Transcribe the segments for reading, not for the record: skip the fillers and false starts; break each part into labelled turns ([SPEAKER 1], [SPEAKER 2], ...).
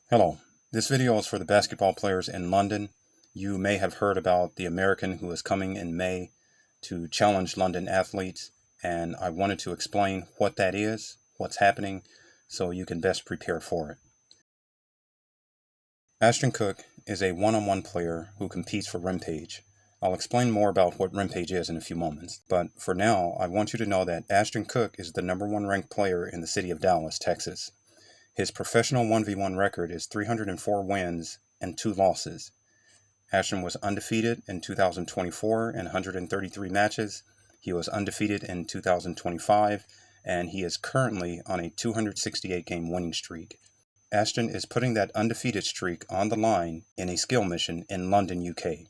[SPEAKER 1] Hello, this video is for the basketball players in London. You may have heard about the American who is coming in May to challenge London athletes, and I wanted to explain what that is, what's happening, so you can best prepare for it. Ashton Cook is a one-on-one player who competes for Rimpage. I'll explain more about what Rimpage is in a few moments, but for now, I want you to know that Ashton Cook is the #1 ranked player in the city of Dallas, Texas. His professional 1v1 record is 304 wins and 2 losses. Ashton was undefeated in 2024 in 133 matches. He was undefeated in 2025, and he is currently on a 268-game winning streak. Ashton is putting that undefeated streak on the line in a skill mission in London, UK.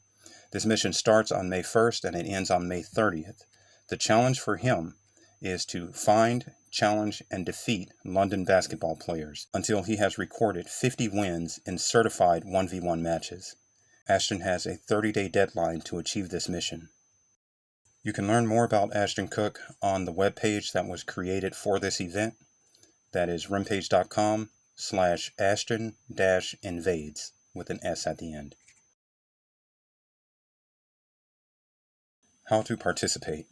[SPEAKER 1] This mission starts on May 1st and it ends on May 30th. The challenge for him is to find, challenge, and defeat London basketball players until he has recorded 50 wins in certified 1v1 matches. Ashton has a 30-day deadline to achieve this mission. You can learn more about Ashton Cook on the webpage that was created for this event. That is rimpage.com/Ashton-invades with an S at the end. How to participate.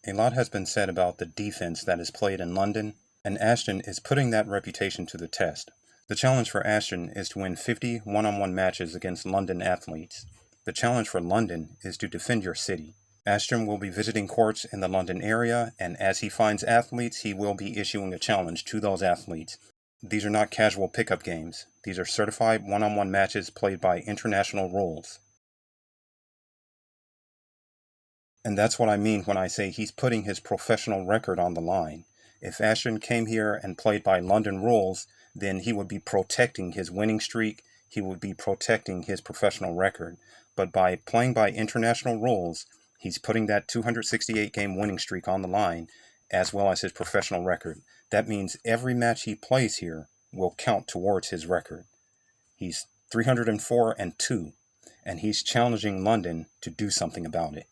[SPEAKER 1] A lot has been said about the defense that is played in London, and Ashton is putting that reputation to the test. The challenge for Ashton is to win 50 one-on-one matches against London athletes. The challenge for London is to defend your city. Ashton will be visiting courts in the London area, and as he finds athletes, he will be issuing a challenge to those athletes. These are not casual pickup games. These are certified one-on-one matches played by international rules. And that's what I mean when I say he's putting his professional record on the line. If Ashton came here and played by London rules, then he would be protecting his winning streak, he would be protecting his professional record. But by playing by international rules, he's putting that 268-game winning streak on the line, as well as his professional record. That means every match he plays here will count towards his record. He's 304-2, and he's challenging London to do something about it.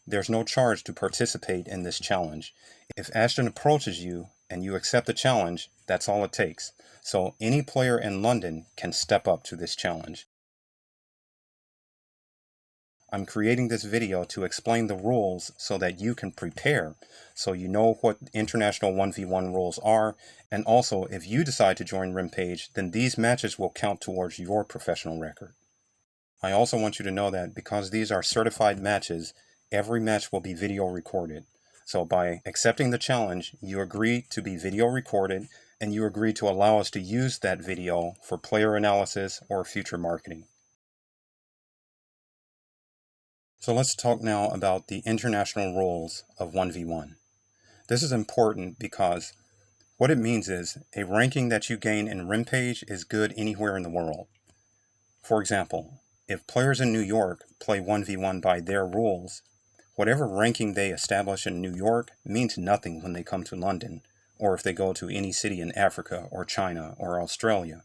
[SPEAKER 1] There's no charge to participate in this challenge. If Ashton approaches you and you accept the challenge, that's all it takes. So any player in London can step up to this challenge. I'm creating this video to explain the rules so that you can prepare, so you know what international 1v1 rules are, and also if you decide to join Rimpage, then these matches will count towards your professional record. I also want you to know that because these are certified matches, every match will be video recorded. So by accepting the challenge, you agree to be video recorded and you agree to allow us to use that video for player analysis or future marketing. So let's talk now about the international rules of 1v1. This is important because what it means is a ranking that you gain in Rimpage is good anywhere in the world. For example, if players in New York play 1v1 by their rules, whatever ranking they establish in New York means nothing when they come to London, or if they go to any city in Africa or China or Australia.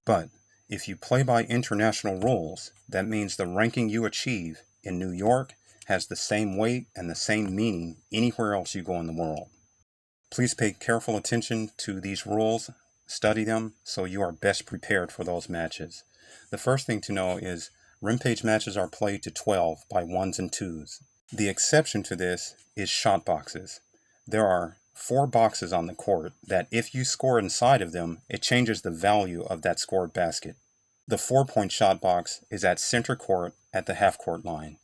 [SPEAKER 1] But if you play by international rules, that means the ranking you achieve in New York has the same weight and the same meaning anywhere else you go in the world. Please pay careful attention to these rules, study them, so you are best prepared for those matches. The first thing to know is Rimpage matches are played to 12 by 1s and 2s. The exception to this is shot boxes. There are 4 boxes on the court that if you score inside of them, it changes the value of that scored basket. The 4-point shot box is at center court at the half-court line.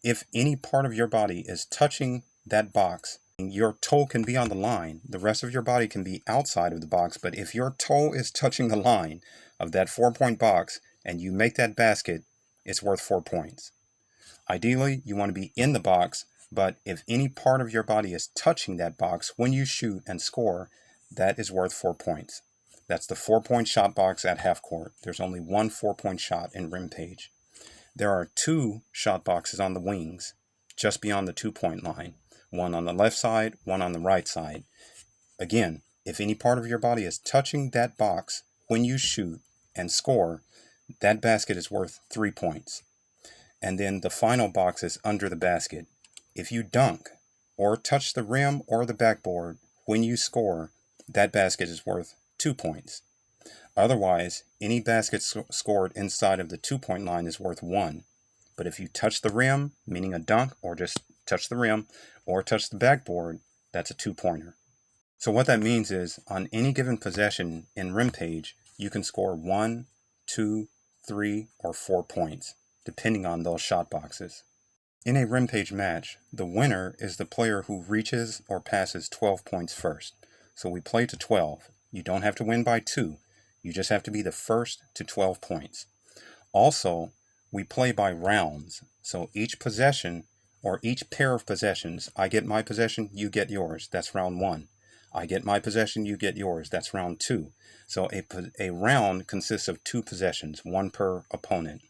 [SPEAKER 1] If any part of your body is touching that box, your toe can be on the line. The rest of your body can be outside of the box, but if your toe is touching the line of that 4-point box and you make that basket, it's worth 4 points. Ideally, you want to be in the box, but if any part of your body is touching that box when you shoot and score, that is worth 4 points. That's the 4-point shot box at half court. There's only one 4-point shot in Rimpage. There are 2 shot boxes on the wings, just beyond the 2-point line. One on the left side, one on the right side. Again, if any part of your body is touching that box when you shoot and score, that basket is worth 3 points. And then the final box is under the basket. If you dunk or touch the rim or the backboard when you score, that basket is worth 2 points. Otherwise, any basket scored inside of the 2-point line is worth 1. But if you touch the rim, meaning a dunk, or just touch the rim, or touch the backboard, that's a 2-pointer. So what that means is, on any given possession in Rimpage, you can score 1, 2, 3, or 4 points, depending on those shot boxes. In a Rimpage match, the winner is the player who reaches or passes 12 points first. So we play to 12. You don't have to win by 2. You just have to be the first to 12 points. Also, we play by rounds. So each possession, or each pair of possessions, I get my possession, you get yours. That's round 1. I get my possession, you get yours. That's round 2. So a round consists of 2 possessions, 1 per opponent.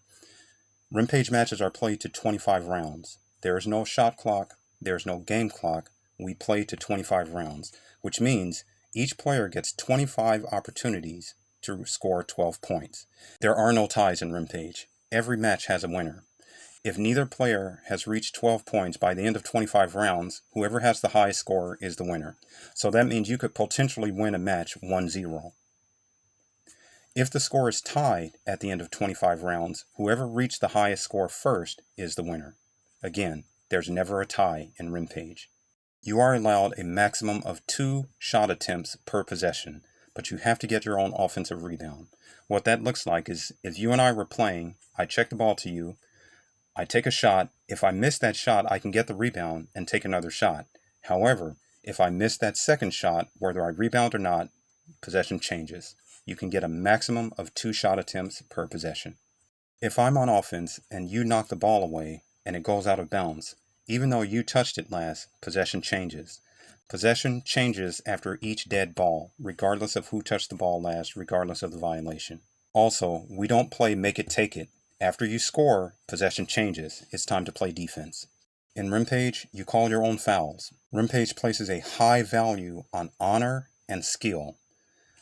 [SPEAKER 1] Rimpage matches are played to 25 rounds. There is no shot clock. There is no game clock. We play to 25 rounds, which means each player gets 25 opportunities to score 12 points. There are no ties in Rimpage. Every match has a winner. If neither player has reached 12 points by the end of 25 rounds, whoever has the highest score is the winner. So that means you could potentially win a match 1-0. If the score is tied at the end of 25 rounds, whoever reached the highest score first is the winner. Again, there's never a tie in Rimpage. You are allowed a maximum of 2 shot attempts per possession, but you have to get your own offensive rebound. What that looks like is, if you and I were playing, I check the ball to you, I take a shot. If I miss that shot, I can get the rebound and take another shot. However, if I miss that second shot, whether I rebound or not, possession changes. You can get a maximum of 2 shot attempts per possession. If I'm on offense and you knock the ball away and it goes out of bounds, even though you touched it last, possession changes. Possession changes after each dead ball, regardless of who touched the ball last, regardless of the violation. Also, we don't play make it take it. After you score, possession changes. It's time to play defense. In Rimpage, you call your own fouls. Rimpage places a high value on honor and skill.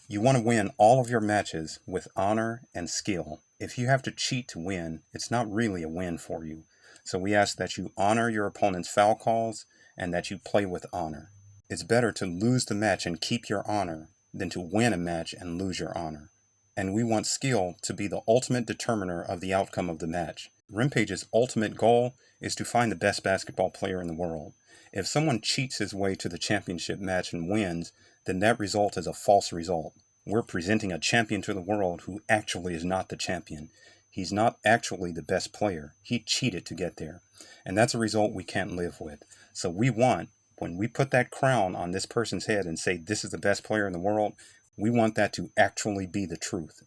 [SPEAKER 1] You want to win all of your matches with honor and skill. If you have to cheat to win, it's not really a win for you. So we ask that you honor your opponent's foul calls and that you play with honor. It's better to lose the match and keep your honor than to win a match and lose your honor. And we want skill to be the ultimate determiner of the outcome of the match. Rimpage's ultimate goal is to find the best basketball player in the world. If someone cheats his way to the championship match and wins, then that result is a false result. We're presenting a champion to the world who actually is not the champion. He's not actually the best player. He cheated to get there. And that's a result we can't live with. So we want, when we put that crown on this person's head and say this is the best player in the world, we want that to actually be the truth.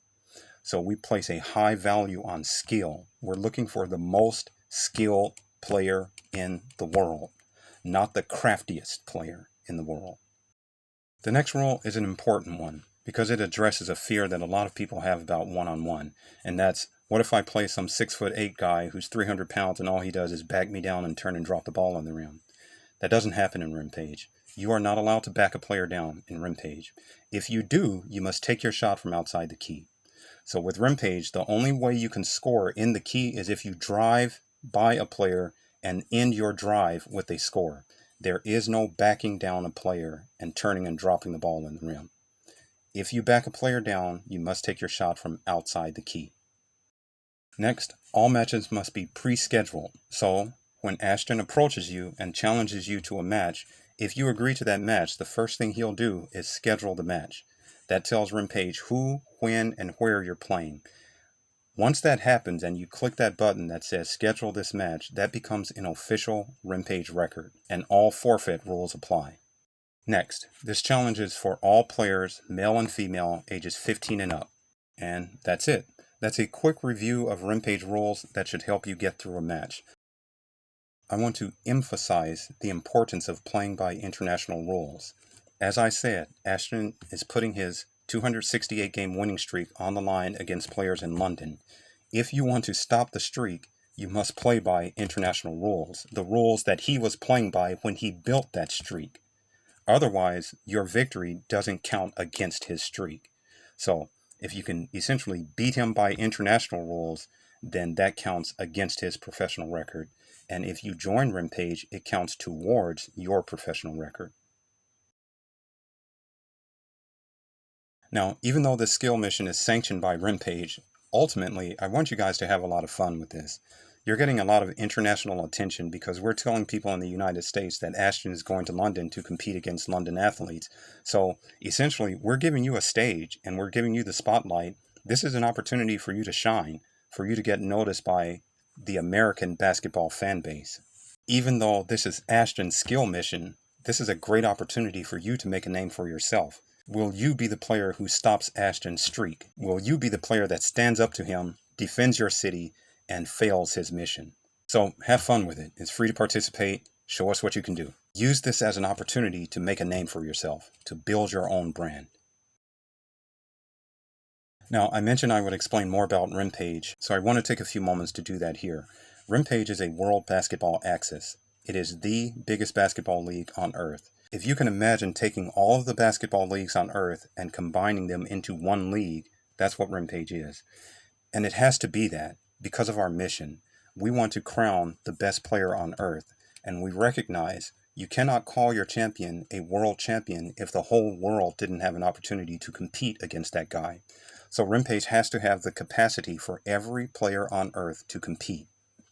[SPEAKER 1] So we place a high value on skill. We're looking for the most skilled player in the world, not the craftiest player in the world. The next rule is an important one because it addresses a fear that a lot of people have about one-on-one, and that's, what if I play some 6'8" guy who's 300 pounds and all he does is back me down and turn and drop the ball on the rim? That doesn't happen in Rimpage. You are not allowed to back a player down in Rimpage. If you do, you must take your shot from outside the key. So with Rimpage, the only way you can score in the key is if you drive by a player and end your drive with a score. There is no backing down a player and turning and dropping the ball in the rim. If you back a player down, you must take your shot from outside the key. Next, all matches must be pre-scheduled. So when Ashton approaches you and challenges you to a match, if you agree to that match, the first thing he'll do is schedule the match. That tells Rimpage who, when, and where you're playing. Once that happens and you click that button that says schedule this match, that becomes an official Rimpage record, and all forfeit rules apply. Next, this challenge is for all players, male and female, ages 15 and up. And that's it. That's a quick review of Rimpage rules that should help you get through a match. I want to emphasize the importance of playing by international rules. As I said, Ashton is putting his 268-game winning streak on the line against players in London. If you want to stop the streak, you must play by international rules, the rules that he was playing by when he built that streak. Otherwise, your victory doesn't count against his streak. So, if you can essentially beat him by international rules, then that counts against his professional record. And if you join Rimpage, it counts towards your professional record. Now, even though this skill mission is sanctioned by Rimpage, ultimately, I want you guys to have a lot of fun with this. You're getting a lot of international attention because we're telling people in the United States that Ashton is going to London to compete against London athletes. So essentially, we're giving you a stage and we're giving you the spotlight. This is an opportunity for you to shine, for you to get noticed by the American basketball fan base. Even though this is Ashton's skill mission, this is a great opportunity for you to make a name for yourself. Will you be the player who stops Ashton's streak? Will you be the player that stands up to him, defends your city, and fails his mission? So have fun with it. It's free to participate. Show us what you can do. Use this as an opportunity to make a name for yourself, to build your own brand. Now, I mentioned I would explain more about Rimpage, so I want to take a few moments to do that here. Rimpage is a World Basketball Axis. It is the biggest basketball league on Earth. If you can imagine taking all of the basketball leagues on Earth and combining them into one league, that's what Rimpage is. And it has to be that because of our mission. We want to crown the best player on Earth, and we recognize you cannot call your champion a world champion if the whole world didn't have an opportunity to compete against that guy. So Rimpage has to have the capacity for every player on Earth to compete.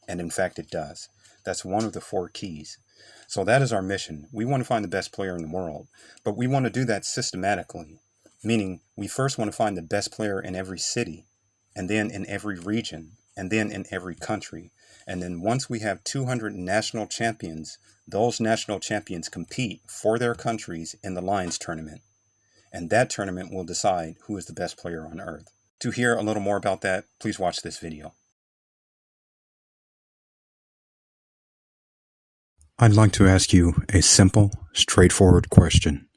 [SPEAKER 1] And in fact, it does. That's one of the 4 keys. So that is our mission. We want to find the best player in the world, but we want to do that systematically, meaning we first want to find the best player in every city, and then in every region, and then in every country. And then once we have 200 national champions, those national champions compete for their countries in the Lions tournament. And that tournament will decide who is the best player on Earth. To hear a little more about that, please watch this video. I'd like to ask you a simple, straightforward question.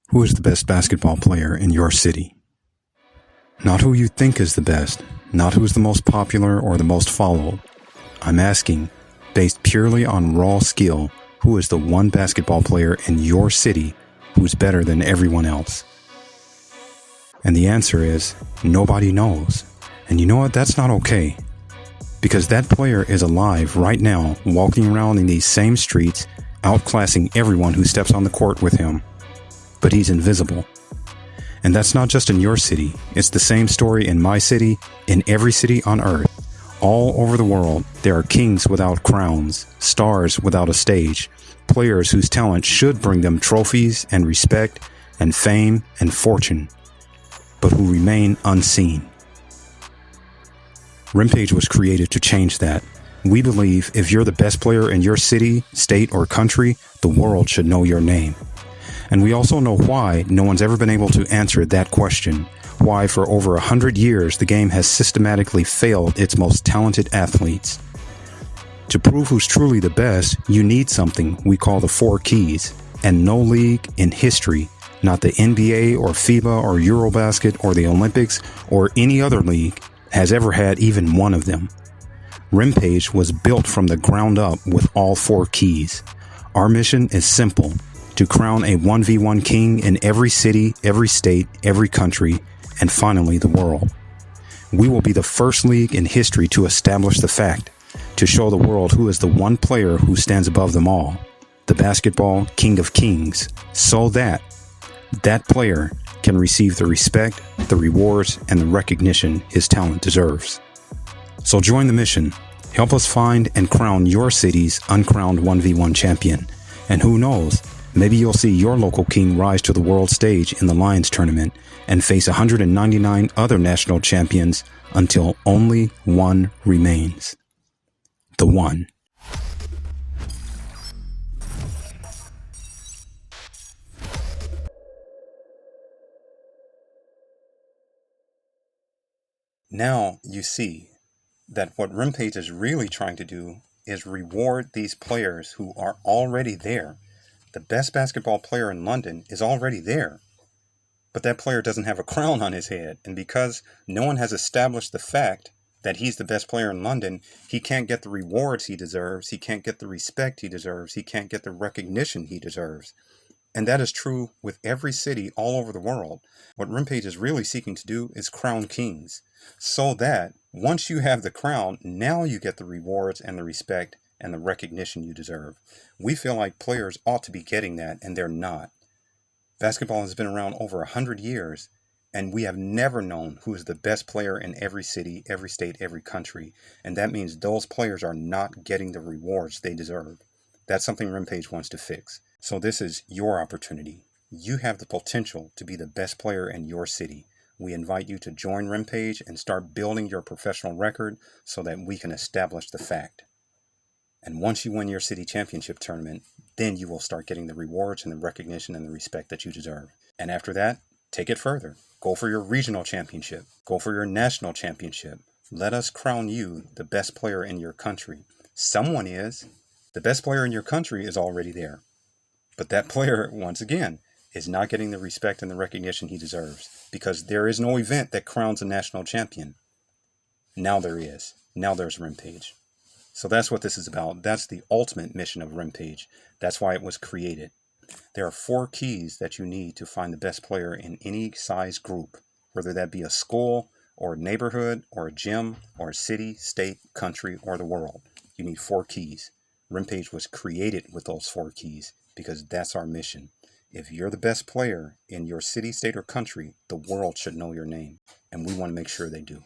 [SPEAKER 1] Who is the best basketball player in your city? Not who you think is the best, not who's the most popular or the most followed. I'm asking, based purely on raw skill, who is the one basketball player in your city who's better than everyone else? And the answer is, nobody knows. And you know what? That's not okay. Because that player is alive right now, walking around in these same streets, outclassing everyone who steps on the court with him. But he's invisible. And that's not just in your city. It's the same story in my city, in every city on Earth. All over the world, there are kings without crowns, stars without a stage, players whose talent should bring them trophies and respect and fame and fortune, but who remain unseen. Rimpage was created to change that. We believe if you're the best player in your city, state, or country, the world should know your name. And we also know why no one's ever been able to answer that question. Why for over 100 years the game has systematically failed its most talented athletes. To prove who's truly the best, you need something we call the 4 keys. And no league in history, not the NBA or FIBA or Eurobasket or the Olympics or any other league, has ever had even one of them. Rimpage was built from the ground up with all 4 keys. Our mission is simple, to crown a 1v1 king in every city, every state, every country, and finally the world. We will be the first league in history to establish the fact, to show the world who is the one player who stands above them all, the basketball king of kings, so that player can receive the respect, the rewards, and the recognition his talent deserves. So join the mission. Help us find and crown your city's uncrowned 1v1 champion. And who knows, maybe you'll see your local king rise to the world stage in the Lions tournament and face 199 other national champions until only one remains. The one. Now you see that what Rimpage is really trying to do is reward these players who are already there. The best basketball player in London is already there, but that player doesn't have a crown on his head. And because no one has established the fact that he's the best player in London, he can't get the rewards he deserves. He can't get the respect he deserves. He can't get the recognition he deserves. And that is true with every city all over the world. What Rimpage is really seeking to do is crown kings, so that once you have the crown, now you get the rewards and the respect and the recognition you deserve. We feel like players ought to be getting that, and they're not. Basketball has been around over 100 years, And we have never known who is the best player in every city, every state, every country. And that means those players are not getting the rewards they deserve. That's something Rimpage wants to fix. So this is your opportunity. You have the potential to be the best player in your city. We invite you to join Rimpage and start building your professional record so that we can establish the fact. And once you win your city championship tournament, then you will start getting the rewards and the recognition and the respect that you deserve. And after that, take it further. Go for your regional championship. Go for your national championship. Let us crown you the best player in your country. Someone is. The best player in your country is already there. But that player, once again, is not getting the respect and the recognition he deserves because there is no event that crowns a national champion. Now there is. Now there's Rimpage. So that's what this is about. That's the ultimate mission of Rimpage. That's why it was created. There are 4 keys that you need to find the best player in any size group, whether that be a school or a neighborhood or a gym or a city, state, country, or the world. You need 4 keys. Rimpage was created with those 4 keys because that's our mission. If you're the best player in your city, state, or country, the world should know your name, and we want to make sure they do.